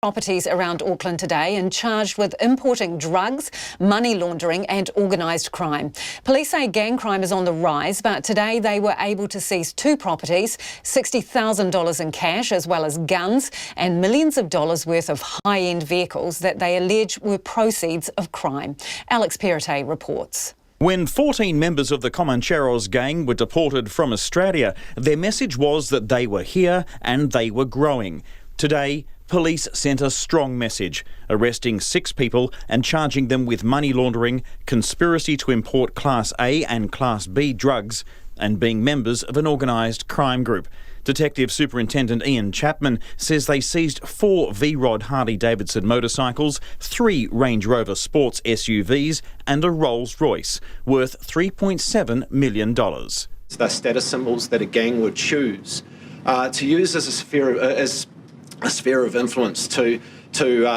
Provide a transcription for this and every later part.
Properties around Auckland today and charged with importing drugs, money laundering and organised crime. Police say gang crime is on the rise, but today they were able to seize 2 properties, $60,000 in cash as well as guns and millions of dollars worth of high-end vehicles that they allege were proceeds of crime. Alex Perrottet reports. When 14 members of the Comanchero's gang were deported from Australia, their message was that they were here and they were growing. Today, police sent a strong message, arresting 6 people and charging them with money laundering, conspiracy to import Class A and Class B drugs, and being members of an organised crime group. Detective Superintendent Ian Chapman says they seized 4 V-Rod Harley-Davidson motorcycles, 3 Range Rover Sports SUVs and a Rolls-Royce, worth $3.7 million. They're status symbols that a gang would choose to use as a sphere of influence to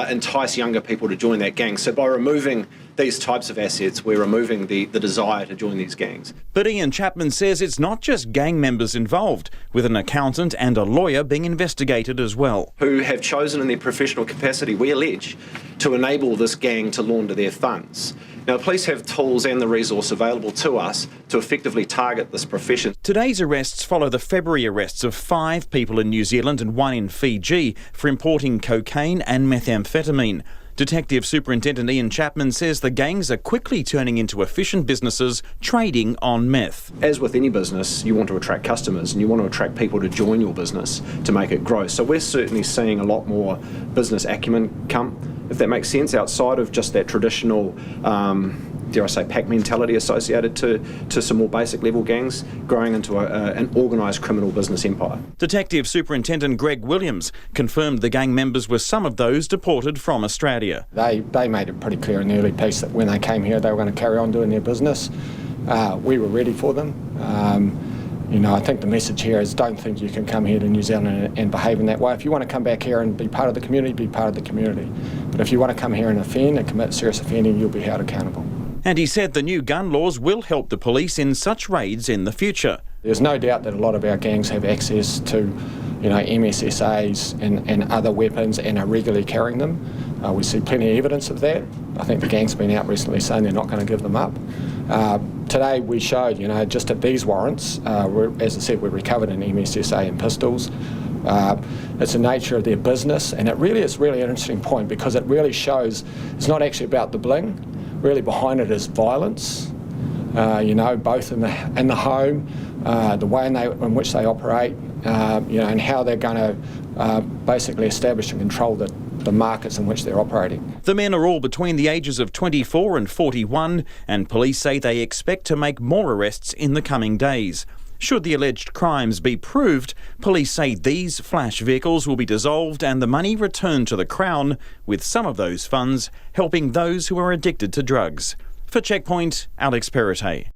entice younger people to join that gang. So by removing these types of assets, we're removing the desire to join these gangs. But Ian Chapman says it's not just gang members involved, with an accountant and a lawyer being investigated as well. Who have chosen in their professional capacity, we allege, to enable this gang to launder their funds. Now, the police have tools and the resource available to us to effectively target this profession. Today's arrests follow the February arrests of 5 people in New Zealand and 1 in Fiji for importing cocaine and methamphetamine. Detective Superintendent Ian Chapman says the gangs are quickly turning into efficient businesses trading on meth. As with any business, you want to attract customers and you want to attract people to join your business to make it grow. So we're certainly seeing a lot more business acumen come, if that makes sense, outside of just that traditional, dare I say, pack mentality associated to some more basic level gangs, growing into an organised criminal business empire. Detective Superintendent Greg Williams confirmed the gang members were some of those deported from Australia. They made it pretty clear in the early piece that when they came here they were going to carry on doing their business. We were ready for them. I think the message here is don't think you can come here to New Zealand and behave in that way. If you want to come back here and be part of the community, be part of the community. But if you want to come here and offend and commit serious offending, you'll be held accountable. And he said the new gun laws will help the police in such raids in the future. There's no doubt that a lot of our gangs have access to, MSSAs and other weapons and are regularly carrying them. We see plenty of evidence of that. I think the gang's been out recently saying they're not going to give them up. Today we showed, just at these warrants, as I said, we recovered an MSSA and pistols. It's the nature of their business, and it really is an interesting point because it really shows it's not actually about the bling. Really behind it is violence, both in the home, the way in which they operate, and how they're going to basically establish and control the markets in which they're operating. The men are all between the ages of 24 and 41, and police say they expect to make more arrests in the coming days. Should the alleged crimes be proved, police say these flash vehicles will be dissolved and the money returned to the Crown, with some of those funds helping those who are addicted to drugs. For Checkpoint, Alex Perrottet.